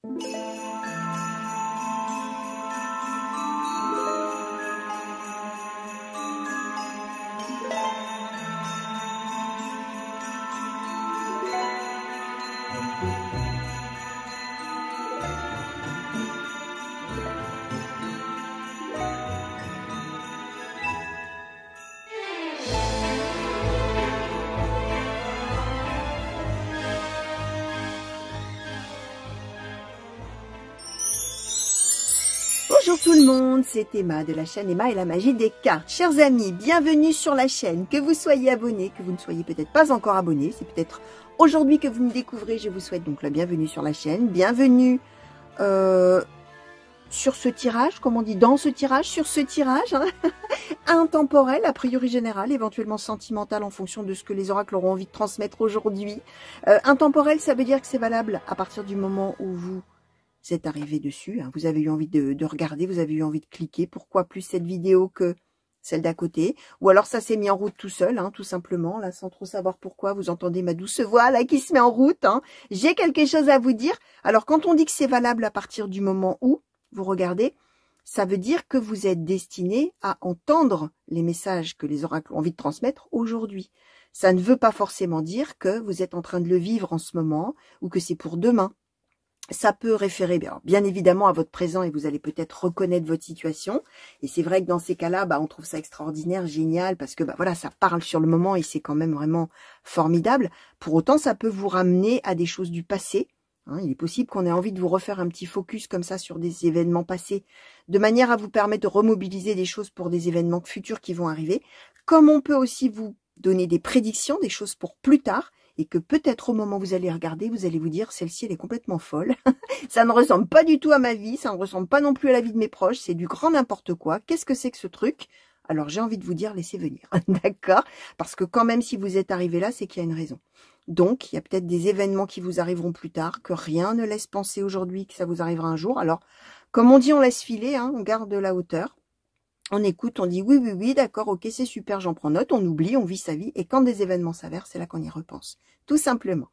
Bonjour tout le monde, c'est Emma de la chaîne Emma et la magie des cartes. Chers amis, bienvenue sur la chaîne. Que vous soyez abonné, que vous ne soyez peut-être pas encore abonné, c'est peut-être aujourd'hui que vous me découvrez. Je vous souhaite donc la bienvenue sur la chaîne. Bienvenue sur ce tirage, comme on dit, dans ce tirage, sur ce tirage, hein, intemporel, a priori général, éventuellement sentimental en fonction de ce que les oracles auront envie de transmettre aujourd'hui. Intemporel, ça veut dire que c'est valable à partir du moment où vous êtes arrivé dessus, hein, vous avez eu envie de regarder, vous avez eu envie de cliquer. Pourquoi plus cette vidéo que celle d'à côté? Ou alors ça s'est mis en route tout seul, hein, tout simplement, là, sans trop savoir pourquoi. Vous entendez ma douce voix, là, qui se met en route. Hein. J'ai quelque chose à vous dire. Alors, quand on dit que c'est valable à partir du moment où vous regardez, ça veut dire que vous êtes destiné à entendre les messages que les oracles ont envie de transmettre aujourd'hui. Ça ne veut pas forcément dire que vous êtes en train de le vivre en ce moment ou que c'est pour demain. Ça peut référer bien évidemment à votre présent et vous allez peut-être reconnaître votre situation. Et c'est vrai que dans ces cas-là, on trouve ça extraordinaire, génial, parce que voilà, ça parle sur le moment et c'est quand même vraiment formidable. Pour autant, ça peut vous ramener à des choses du passé. Hein, il est possible qu'on ait envie de vous refaire un petit focus comme ça sur des événements passés, de manière à vous permettre de remobiliser des choses pour des événements futurs qui vont arriver. Comme on peut aussi vous donner des prédictions, des choses pour plus tard, et que peut-être au moment où vous allez regarder, vous allez vous dire, celle-ci, elle est complètement folle. Ça ne ressemble pas du tout à ma vie, ça ne ressemble pas non plus à la vie de mes proches, c'est du grand n'importe quoi. Qu'est-ce que c'est que ce truc? Alors, j'ai envie de vous dire, laissez venir, d'accord? Parce que quand même, si vous êtes arrivé là, c'est qu'il y a une raison. Donc, il y a peut-être des événements qui vous arriveront plus tard, que rien ne laisse penser aujourd'hui que ça vous arrivera un jour. Alors, comme on dit, on laisse filer, hein, on garde de la hauteur. On écoute, on dit oui, oui, oui, d'accord, ok, c'est super, j'en prends note, on oublie, on vit sa vie. Et quand des événements s'avèrent, c'est là qu'on y repense. Tout simplement.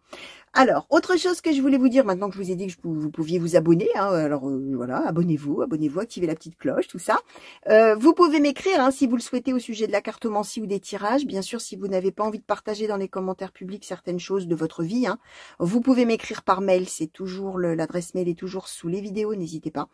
Alors, autre chose que je voulais vous dire, maintenant que je vous ai dit que vous pouviez vous abonner, hein, alors voilà, abonnez-vous, activez la petite cloche, tout ça. Vous pouvez m'écrire, hein, si vous le souhaitez, au sujet de la cartomancie ou des tirages. Bien sûr, si vous n'avez pas envie de partager dans les commentaires publics certaines choses de votre vie, hein, vous pouvez m'écrire par mail, c'est toujours l'adresse mail est toujours sous les vidéos, n'hésitez pas.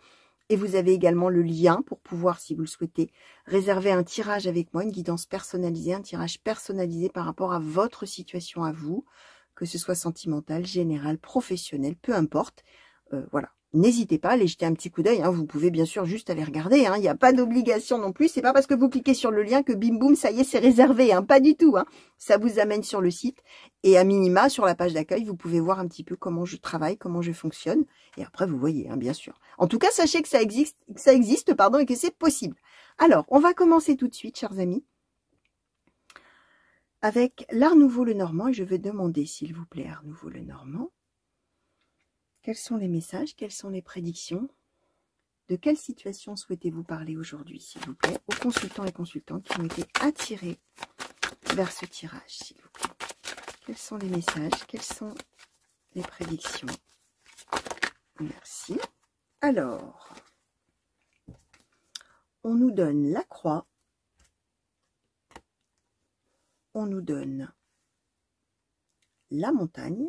Et vous avez également le lien pour pouvoir, si vous le souhaitez, réserver un tirage avec moi, une guidance personnalisée, un tirage personnalisé par rapport à votre situation à vous, que ce soit sentimental, général, professionnel, peu importe. Voilà. N'hésitez pas à aller jeter un petit coup d'œil. Hein. Vous pouvez bien sûr juste aller regarder. Hein. Il n'y a pas d'obligation non plus. C'est pas parce que vous cliquez sur le lien que bim boum, ça y est, c'est réservé. Hein. Pas du tout. Hein. Ça vous amène sur le site. Et à minima, sur la page d'accueil, vous pouvez voir un petit peu comment je travaille, comment je fonctionne. Et après, vous voyez, hein, bien sûr. En tout cas, sachez que ça existe, et que c'est possible. Alors, on va commencer tout de suite, chers amis, avec l'Art Nouveau le Normand. Et je vais demander, s'il vous plaît, Art Nouveau le Normand, quels sont les messages, quelles sont les prédictions? De quelle situation souhaitez-vous parler aujourd'hui, s'il vous plaît, aux consultants et consultantes qui ont été attirés vers ce tirage, s'il vous plaît? Quels sont les messages, quelles sont les prédictions? Merci. Alors, on nous donne la croix, on nous donne la montagne.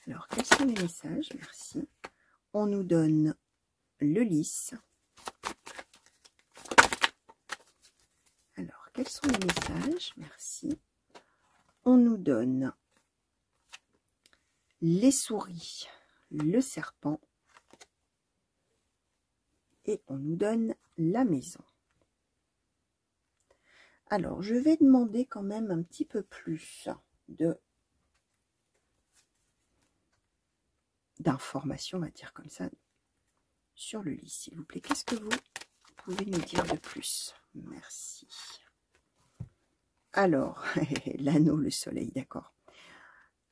Alors, quels sont les messages? Merci. On nous donne le lys. Alors, quels sont les messages? Merci. On nous donne les souris, le serpent. Et on nous donne la maison. Alors, je vais demander quand même un petit peu plus d'informations, on va dire comme ça, sur le lit, s'il vous plaît. Qu'est-ce que vous pouvez nous dire de plus? Merci. Alors, l'anneau, le soleil, d'accord.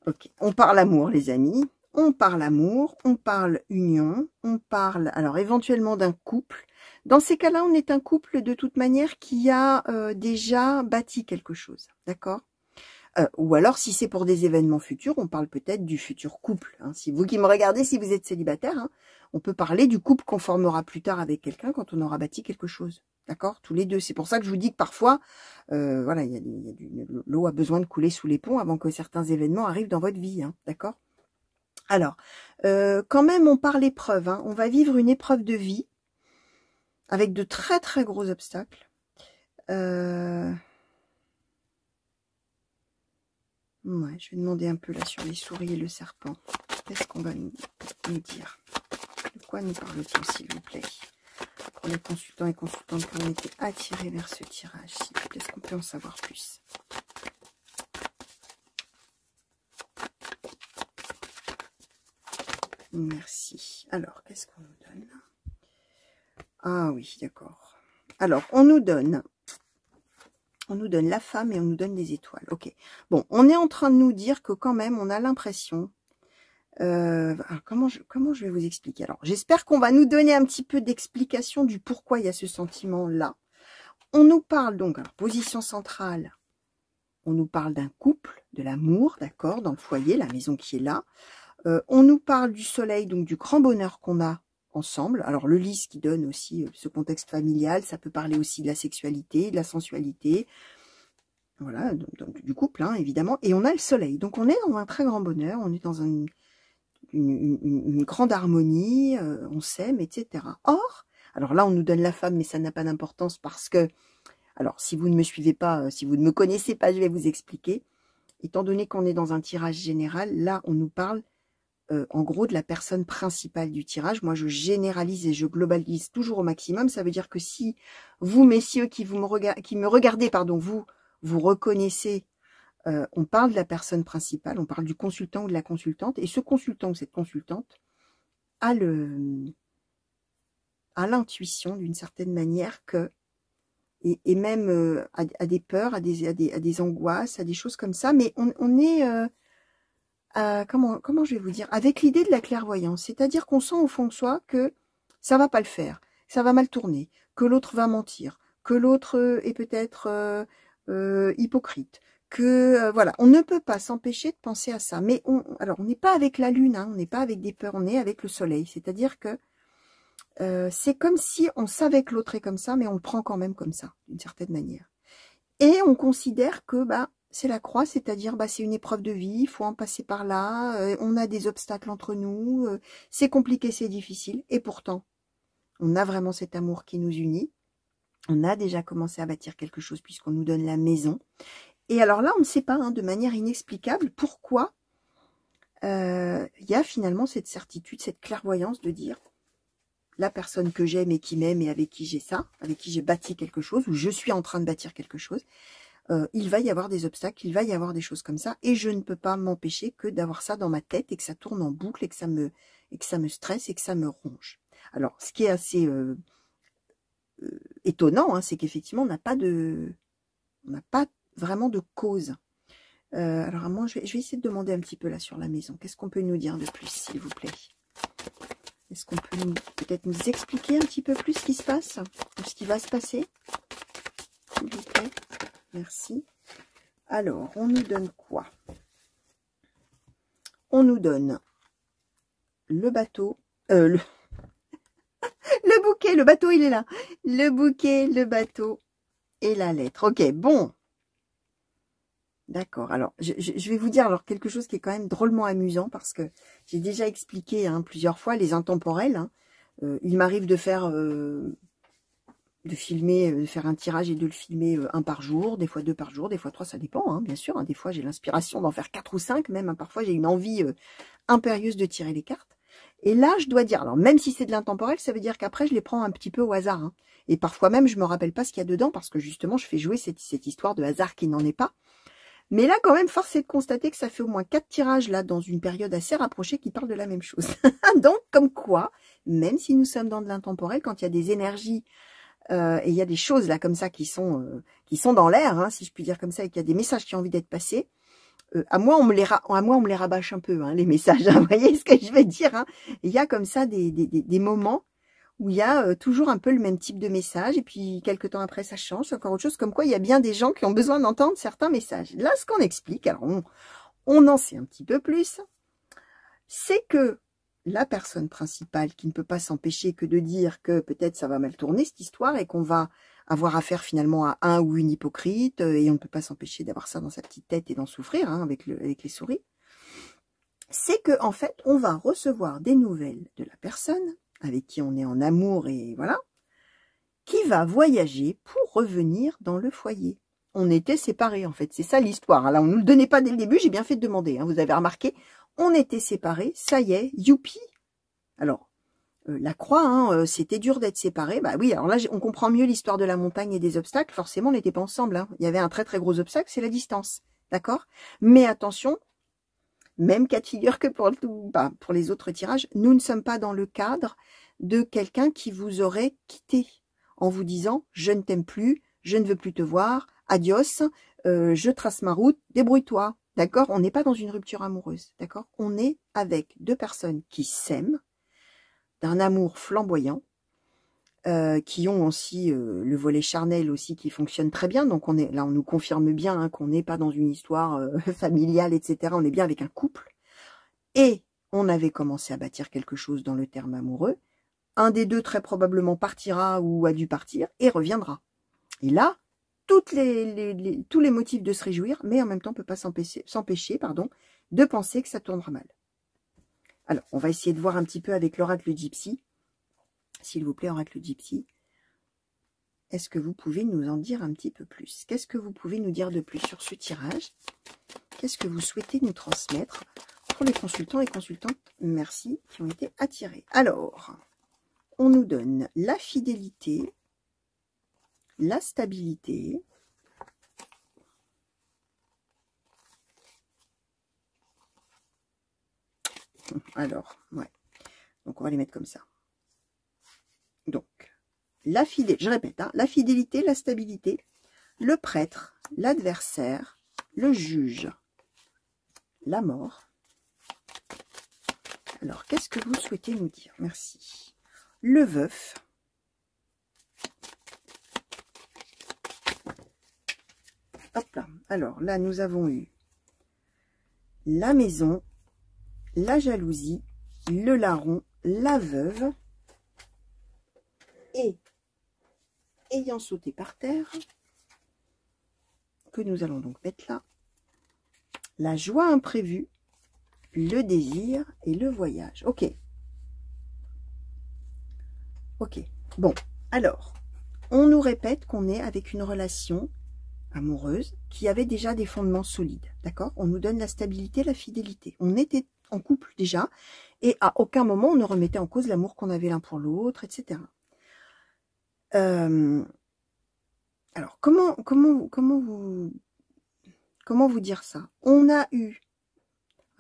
Ok, on parle amour, les amis. On parle amour, on parle union, on parle, alors éventuellement d'un couple. Dans ces cas-là, on est un couple de toute manière qui a déjà bâti quelque chose, d'accord? Ou alors, si c'est pour des événements futurs, on parle peut-être du futur couple. Hein. Si vous qui me regardez, si vous êtes célibataire, hein, on peut parler du couple qu'on formera plus tard avec quelqu'un quand on aura bâti quelque chose. D'accord? Tous les deux. C'est pour ça que je vous dis que parfois, voilà, l'eau a besoin de couler sous les ponts avant que certains événements arrivent dans votre vie. Hein. D'accord? Alors, quand même, on parle épreuve. Hein. On va vivre une épreuve de vie avec de très très gros obstacles. Ouais, je vais demander un peu là sur les souris et le serpent. Qu'est-ce qu'on va nous dire? De quoi nous parle-t-on, s'il vous plaît? Pour les consultants et consultantes qui ont été attirés vers ce tirage, s'il vous plaît, est-ce qu'on peut en savoir plus? Merci. Alors, qu'est-ce qu'on nous donne? Ah oui, d'accord. Alors, on nous donne la femme et on nous donne des étoiles. Ok. Bon, on est en train de nous dire que quand même, on a l'impression... comment je vais vous expliquer? Alors, j'espère qu'on va nous donner un petit peu d'explication du pourquoi il y a ce sentiment-là. On nous parle donc, alors, position centrale, on nous parle d'un couple, de l'amour, d'accord, dans le foyer, la maison qui est là. On nous parle du soleil, donc du grand bonheur qu'on a ensemble. Alors, le lys qui donne aussi ce contexte familial, ça peut parler aussi de la sexualité, de la sensualité, voilà, donc, du couple, hein, évidemment. Et on a le soleil, donc on est dans un très grand bonheur, on est dans une grande harmonie, on s'aime, etc. Or, alors là, on nous donne la femme, mais ça n'a pas d'importance parce que, alors, si vous ne me suivez pas, si vous ne me connaissez pas, je vais vous expliquer. Étant donné qu'on est dans un tirage général, là, on nous parle en gros de la personne principale du tirage. Moi, je généralise et je globalise toujours au maximum. Ça veut dire que si vous, messieurs, qui me regardez, pardon, vous reconnaissez, on parle de la personne principale, on parle du consultant ou de la consultante, et ce consultant ou cette consultante a l'intuition d'une certaine manière que, et même à des peurs, à des angoisses, à des choses comme ça, mais on est... comment je vais vous dire, avec l'idée de la clairvoyance, c'est-à-dire qu'on sent au fond de soi que ça va pas le faire, ça va mal tourner, que l'autre va mentir, que l'autre est peut-être hypocrite, que voilà, on ne peut pas s'empêcher de penser à ça. Mais alors on n'est pas avec la lune, hein, on n'est pas avec des peurs, on est avec le soleil, c'est-à-dire que c'est comme si on savait que l'autre est comme ça, mais on le prend quand même comme ça, d'une certaine manière. Et on considère que c'est la croix, c'est-à-dire c'est une épreuve de vie, il faut en passer par là, on a des obstacles entre nous, c'est compliqué, c'est difficile, et pourtant, on a vraiment cet amour qui nous unit, on a déjà commencé à bâtir quelque chose puisqu'on nous donne la maison, et alors là, on ne sait pas, hein, de manière inexplicable, pourquoi il y a finalement cette certitude, cette clairvoyance de dire, la personne que j'aime et qui m'aime et avec qui j'ai ça, avec qui j'ai bâti quelque chose, ou je suis en train de bâtir quelque chose, il va y avoir des obstacles, il va y avoir des choses comme ça, et je ne peux pas m'empêcher que d'avoir ça dans ma tête, et que ça tourne en boucle, et que ça me stresse, et que ça me ronge. Alors, ce qui est assez étonnant, hein, c'est qu'effectivement, on n'a pas vraiment de cause. Alors, moi, je vais essayer de demander un petit peu là sur la maison. Qu'est-ce qu'on peut nous dire de plus, s'il vous plaît? Est-ce qu'on peut peut-être nous expliquer un petit peu plus ce qui se passe, ou ce qui va se passer, s'il vous plaît? Merci. Alors, on nous donne quoi? On nous donne le bateau, le bouquet, le bateau, il est là. Le bouquet, le bateau et la lettre. Ok, bon. D'accord. Alors, je vais vous dire alors quelque chose qui est quand même drôlement amusant parce que j'ai déjà expliqué plusieurs fois les intemporels. Hein. Il m'arrive de faire... de faire un tirage et de le filmer un par jour, des fois 2 par jour, des fois 3, ça dépend, hein, bien sûr. Hein, des fois, j'ai l'inspiration d'en faire 4 ou 5 même. Hein, parfois, j'ai une envie impérieuse de tirer les cartes. Et là, je dois dire, alors même si c'est de l'intemporel, ça veut dire qu'après, je les prends un petit peu au hasard. Hein. Et parfois même, je me rappelle pas ce qu'il y a dedans parce que justement, je fais jouer cette histoire de hasard qui n'en est pas. Mais là, quand même, force est de constater que ça fait au moins 4 tirages là dans une période assez rapprochée qui parlent de la même chose. Donc, comme quoi, même si nous sommes dans de l'intemporel, quand il y a des énergies et il y a des choses là comme ça qui sont dans l'air, hein, si je puis dire comme ça, et qu'il y a des messages qui ont envie d'être passés, à moi on me les rabâche un peu, hein, les messages. Hein, vous voyez ce que je veux dire, hein. Il y a comme ça des moments où il y a toujours un peu le même type de message, et puis quelques temps après ça change, c'est encore autre chose, comme quoi il y a bien des gens qui ont besoin d'entendre certains messages. Là, ce qu'on explique, alors on en sait un petit peu plus, c'est que la personne principale qui ne peut pas s'empêcher que de dire que peut-être ça va mal tourner cette histoire et qu'on va avoir affaire finalement à un ou une hypocrite, et on ne peut pas s'empêcher d'avoir ça dans sa petite tête et d'en souffrir hein, avec les souris, c'est que en fait on va recevoir des nouvelles de la personne avec qui on est en amour et voilà, qui va voyager pour revenir dans le foyer. On était séparés en fait, c'est ça l'histoire. Là on nous le donnait pas dès le début, j'ai bien fait de demander, hein, vous avez remarqué, on était séparés, ça y est, youpi. Alors, la croix, hein, c'était dur d'être séparés. Bah oui, alors là, on comprend mieux l'histoire de la montagne et des obstacles. Forcément, on n'était pas ensemble. Hein. Il y avait un très très gros obstacle, c'est la distance. D'accord? Mais attention, même cas de figure que pour, pour les autres tirages, nous ne sommes pas dans le cadre de quelqu'un qui vous aurait quitté en vous disant « je ne t'aime plus, je ne veux plus te voir, adios, je trace ma route, débrouille-toi ». D'accord? On n'est pas dans une rupture amoureuse. D'accord? On est avec deux personnes qui s'aiment, d'un amour flamboyant, qui ont aussi le volet charnel aussi qui fonctionne très bien. Donc on est là, on nous confirme bien hein, qu'on n'est pas dans une histoire familiale, etc. On est bien avec un couple. Et on avait commencé à bâtir quelque chose dans le terme amoureux. Un des deux très probablement partira ou a dû partir et reviendra. Et là, tous les motifs de se réjouir, mais en même temps on ne peut pas s'empêcher de penser que ça tournera mal. Alors, on va essayer de voir un petit peu avec l'oracle Gypsy. S'il vous plaît, oracle Gypsy, est-ce que vous pouvez nous en dire un petit peu plus? Qu'est-ce que vous pouvez nous dire de plus sur ce tirage? Qu'est-ce que vous souhaitez nous transmettre pour les consultants et consultantes, merci, qui ont été attirés? Alors, on nous donne la fidélité, la stabilité, alors, ouais, donc on va les mettre comme ça. Donc, la fidélité, je répète, hein, la fidélité, la stabilité, le prêtre, l'adversaire, le juge, la mort. Alors, qu'est-ce que vous souhaitez nous dire? Merci. Le veuf. Hop là. Alors, là, nous avons eu la maison, la jalousie, le larron, la veuve. Et, ayant sauté par terre, que nous allons donc mettre là, la joie imprévue, le désir et le voyage. Ok. Ok. Bon, alors, on nous répète qu'on est avec une relation amoureuse qui avait déjà des fondements solides. D'accord? On nous donne la stabilité, la fidélité. On était en couple déjà et à aucun moment on ne remettait en cause l'amour qu'on avait l'un pour l'autre, etc. Alors, comment vous dire ça? On a eu,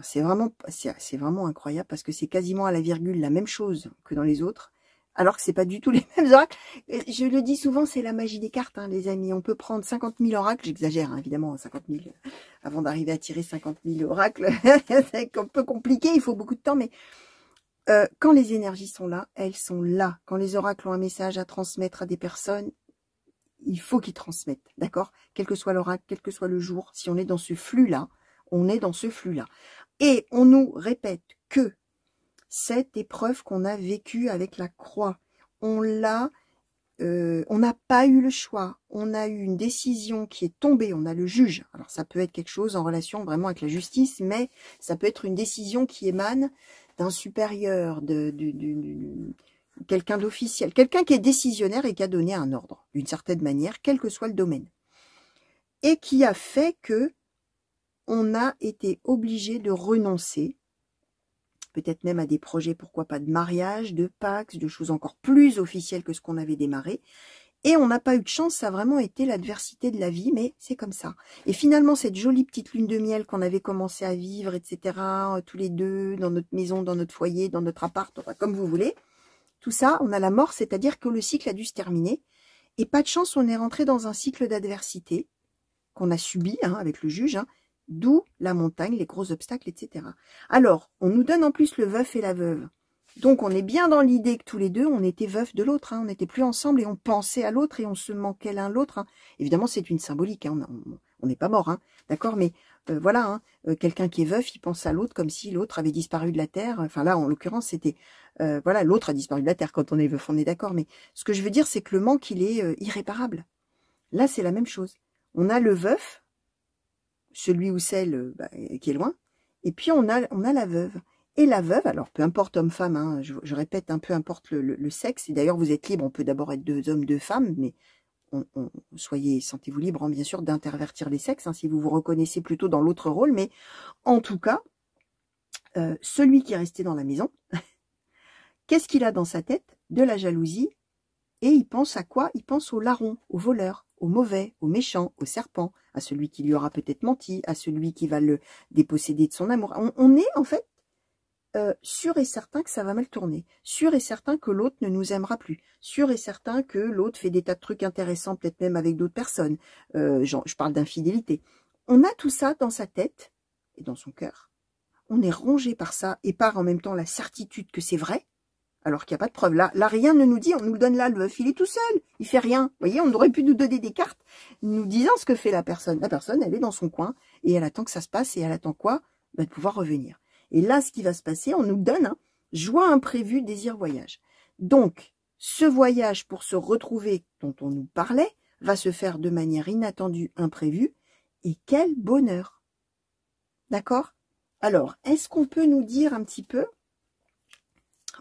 c'est vraiment incroyable parce que c'est quasiment à la virgule la même chose que dans les autres, alors que c'est pas du tout les mêmes oracles. Je le dis souvent, c'est la magie des cartes, hein, les amis. On peut prendre 50 000 oracles, j'exagère hein, évidemment, 50 000, avant d'arriver à tirer 50 000 oracles, c'est un peu compliqué, il faut beaucoup de temps, mais quand les énergies sont là, elles sont là. Quand les oracles ont un message à transmettre à des personnes, il faut qu'ils transmettent, d'accord? Quel que soit l'oracle, quel que soit le jour, si on est dans ce flux-là, on est dans ce flux-là. Et on nous répète que cette épreuve qu'on a vécue avec la croix, on n'a pas eu le choix, on a eu une décision qui est tombée, on a le juge. Alors ça peut être quelque chose en relation vraiment avec la justice, mais ça peut être une décision qui émane d'un supérieur, quelqu'un d'officiel, quelqu'un qui est décisionnaire et qui a donné un ordre, d'une certaine manière, quel que soit le domaine. Et qui a fait que on a été obligé de renoncer, peut-être même à des projets, pourquoi pas, de mariage, de pax, de choses encore plus officielles que ce qu'on avait démarré. Et on n'a pas eu de chance, ça a vraiment été l'adversité de la vie, mais c'est comme ça. Et finalement, cette jolie petite lune de miel qu'on avait commencé à vivre, etc., tous les deux, dans notre maison, dans notre foyer, dans notre appart, enfin, comme vous voulez, tout ça, on a la mort, c'est-à-dire que le cycle a dû se terminer. Et pas de chance, on est rentré dans un cycle d'adversité qu'on a subi hein, avec le juge, hein, d'où la montagne, les gros obstacles, etc. Alors, on nous donne en plus le veuf et la veuve. Donc, on est bien dans l'idée que tous les deux, on était veufs de l'autre. Hein, on n'était plus ensemble et on pensait à l'autre et on se manquait l'un l'autre. Hein. Évidemment, c'est une symbolique. Hein, on n'est pas mort, hein, d'accord. Mais voilà, hein, quelqu'un qui est veuf, il pense à l'autre comme si l'autre avait disparu de la terre. Enfin là, en l'occurrence, c'était voilà, l'autre a disparu de la terre quand on est veuf. On est d'accord. Mais ce que je veux dire, c'est que le manque, il est irréparable. Là, c'est la même chose. On a le veuf, celui ou celle qui est loin, et puis on a la veuve. Et la veuve, alors peu importe homme-femme, hein, je répète, peu importe le sexe, et d'ailleurs vous êtes libre, on peut d'abord être 2 hommes, 2 femmes, mais sentez-vous libre, hein, bien sûr, d'intervertir les sexes, hein, si vous vous reconnaissez plutôt dans l'autre rôle, mais en tout cas, celui qui est resté dans la maison, qu'est-ce qu'il a dans sa tête? De la jalousie, et il pense à quoi? Il pense au larron, au voleur, au mauvais, au méchant, au serpent, à celui qui lui aura peut-être menti, à celui qui va le déposséder de son amour. On est en fait sûr et certain que ça va mal tourner, sûr et certain que l'autre ne nous aimera plus, sûr et certain que l'autre fait des tas de trucs intéressants, peut-être même avec d'autres personnes. Je parle d'infidélité. On a tout ça dans sa tête et dans son cœur. On est rongé par ça et par en même temps la certitude que c'est vrai, alors qu'il n'y a pas de preuve. Là, rien ne nous dit, on nous donne là, le veuf, il est tout seul, il fait rien. Vous voyez, on aurait pu nous donner des cartes nous disant ce que fait la personne. La personne, elle est dans son coin et elle attend que ça se passe et elle attend quoi? De pouvoir revenir. Et là, ce qui va se passer, on nous donne joie imprévue, désir voyage. Donc, ce voyage pour se retrouver dont on nous parlait va se faire de manière inattendue, imprévue. Et quel bonheur! D'accord? Alors, est-ce qu'on peut nous dire un petit peu...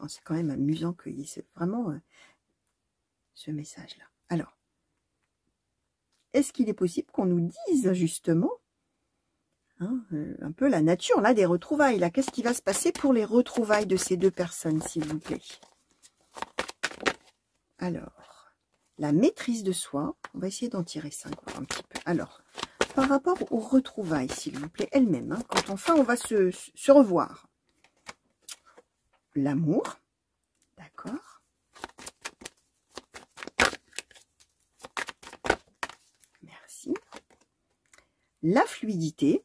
Oh, c'est quand même amusant qu'il y ait vraiment ce message-là. Alors, est-ce qu'il est possible qu'on nous dise justement un peu la nature là des retrouvailles là? Qu'est-ce qui va se passer pour les retrouvailles de ces 2 personnes, s'il vous plaît? Alors, la maîtrise de soi, on va essayer d'en tirer 5 un petit peu. Alors, par rapport aux retrouvailles, s'il vous plaît, elles-mêmes, quand enfin on va se revoir. L'amour, d'accord. Merci. La fluidité.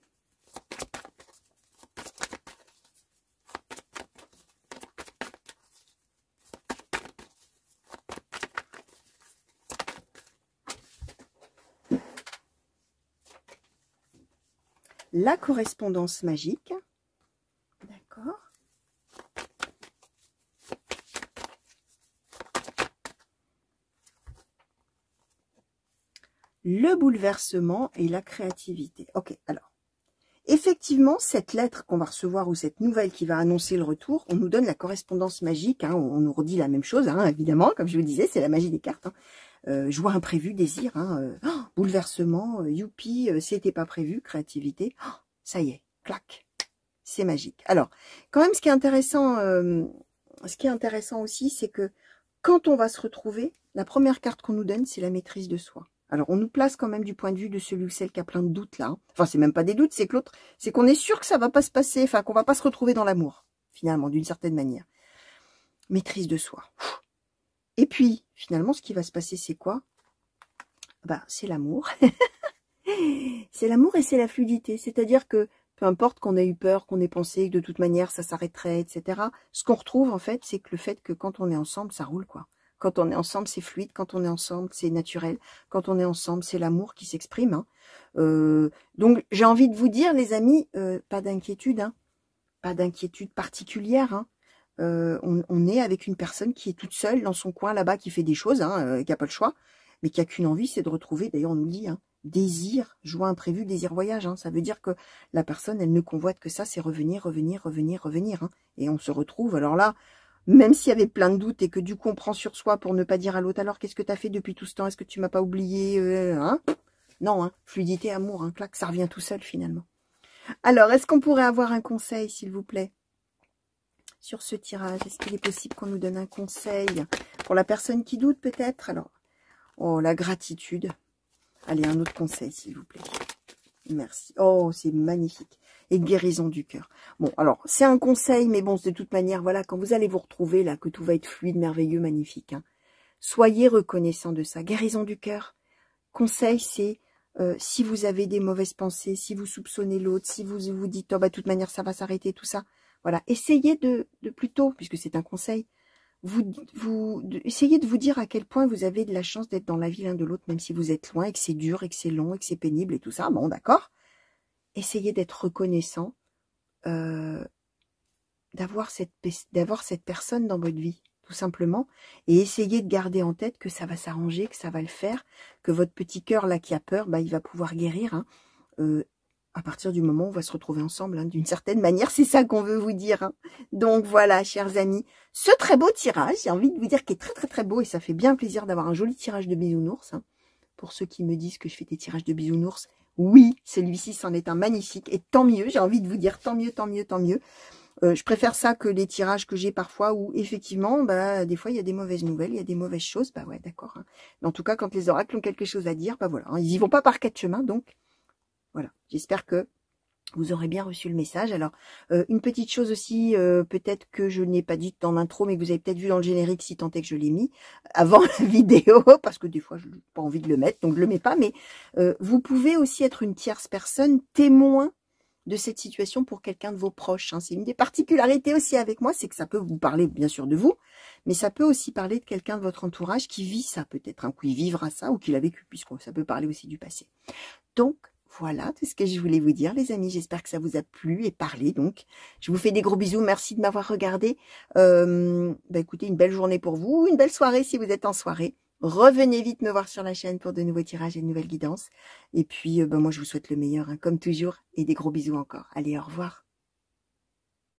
La correspondance magique, d'accord. Le bouleversement et la créativité. Ok, alors, effectivement, cette lettre qu'on va recevoir ou cette nouvelle qui va annoncer le retour, on nous donne la correspondance magique, on nous redit la même chose, évidemment, comme je vous disais, c'est la magie des cartes. Joie imprévue, désir, bouleversement, youpi, c'était pas prévu, créativité, ça y est, clac, c'est magique. Alors, quand même, ce qui est intéressant aussi, c'est que quand on va se retrouver, la première carte qu'on nous donne, c'est la maîtrise de soi. Alors, on nous place quand même du point de vue de celui ou celle qui a plein de doutes là. Enfin, c'est même pas des doutes, c'est que l'autre, c'est qu'on est sûr que ça va pas se passer, enfin, qu'on va pas se retrouver dans l'amour, finalement, d'une certaine manière. Maîtrise de soi. Et puis, finalement, ce qui va se passer, c'est quoi? C'est l'amour. C'est l'amour et c'est la fluidité. C'est-à-dire que, peu importe qu'on ait eu peur, qu'on ait pensé que de toute manière, ça s'arrêterait, etc. Ce qu'on retrouve, en fait, c'est que le fait que quand on est ensemble, ça roule, quoi. Quand on est ensemble, c'est fluide. Quand on est ensemble, c'est naturel. Quand on est ensemble, c'est l'amour qui s'exprime. Donc, j'ai envie de vous dire, les amis, pas d'inquiétude. Pas d'inquiétude particulière. On est avec une personne qui est toute seule dans son coin là-bas, qui fait des choses, qui n'a pas le choix, mais qui a qu'une envie, c'est de retrouver, d'ailleurs on nous le dit, désir, joie imprévue, désir voyage. Ça veut dire que la personne, elle ne convoite que ça, c'est revenir, revenir, revenir, revenir. Et on se retrouve, alors là, même s'il y avait plein de doutes et que du coup on prend sur soi pour ne pas dire à l'autre, alors qu'est-ce que tu as fait depuis tout ce temps? Est-ce que tu m'as pas oublié? Non, fluidité, amour, clac, ça revient tout seul finalement. Alors, est-ce qu'on pourrait avoir un conseil, s'il vous plaît, sur ce tirage? Est-ce qu'il est possible qu'on nous donne un conseil pour la personne qui doute peut-être? Alors, oh, la gratitude. Allez, un autre conseil, s'il vous plaît. Merci. Oh, c'est magnifique. Et guérison du cœur. Bon, alors, c'est un conseil, mais bon, de toute manière, voilà, quand vous allez vous retrouver, là, que tout va être fluide, merveilleux, magnifique. Soyez reconnaissant de ça. Guérison du cœur. Conseil, c'est, si vous avez des mauvaises pensées, si vous soupçonnez l'autre, si vous vous dites, oh, de toute manière, ça va s'arrêter, tout ça, Voilà, essayez de plutôt, puisque c'est un conseil, essayez de vous dire à quel point vous avez de la chance d'être dans la vie l'un de l'autre, même si vous êtes loin et que c'est dur et que c'est long et que c'est pénible et tout ça. Bon, d'accord. Essayez d'être reconnaissant d'avoir cette personne dans votre vie, tout simplement. Et essayez de garder en tête que ça va s'arranger, que ça va le faire, que votre petit cœur là qui a peur, bah, il va pouvoir guérir. Hein. À partir du moment où on va se retrouver ensemble, hein, d'une certaine manière, c'est ça qu'on veut vous dire. Hein. Donc voilà, chers amis, ce très beau tirage, j'ai envie de vous dire qu'il est très très très beau et ça fait bien plaisir d'avoir un joli tirage de bisounours. Hein. Pour ceux qui me disent que je fais des tirages de bisounours, oui, celui-ci c'en est un magnifique et tant mieux, j'ai envie de vous dire tant mieux, tant mieux, tant mieux. Je préfère ça que les tirages que j'ai parfois où effectivement, bah, des fois il y a des mauvaises nouvelles, il y a des mauvaises choses, bah ouais, d'accord. Hein. Mais en tout cas, quand les oracles ont quelque chose à dire, bah voilà, hein, ils y vont pas par quatre chemins, donc voilà, j'espère que vous aurez bien reçu le message. Alors, une petite chose aussi, peut-être que je n'ai pas dit dans l'intro, mais que vous avez peut-être vu dans le générique, si tant est que je l'ai mis, avant la vidéo, parce que des fois, je n'ai pas envie de le mettre, donc je le mets pas, mais vous pouvez aussi être une tierce personne, témoin de cette situation pour quelqu'un de vos proches. Hein. C'est une des particularités aussi avec moi, c'est que ça peut vous parler bien sûr de vous, mais ça peut aussi parler de quelqu'un de votre entourage qui vit ça peut-être, hein, qui vivra ça ou qui l'a vécu, puisque ça peut parler aussi du passé. Donc, voilà tout ce que je voulais vous dire, les amis. J'espère que ça vous a plu et parlé. Donc, je vous fais des gros bisous. Merci de m'avoir regardé. Bah, écoutez, une belle journée pour vous, une belle soirée si vous êtes en soirée. Revenez vite me voir sur la chaîne pour de nouveaux tirages et de nouvelles guidances. Et puis, bah, moi, je vous souhaite le meilleur, hein, comme toujours. Et des gros bisous encore. Allez, au revoir.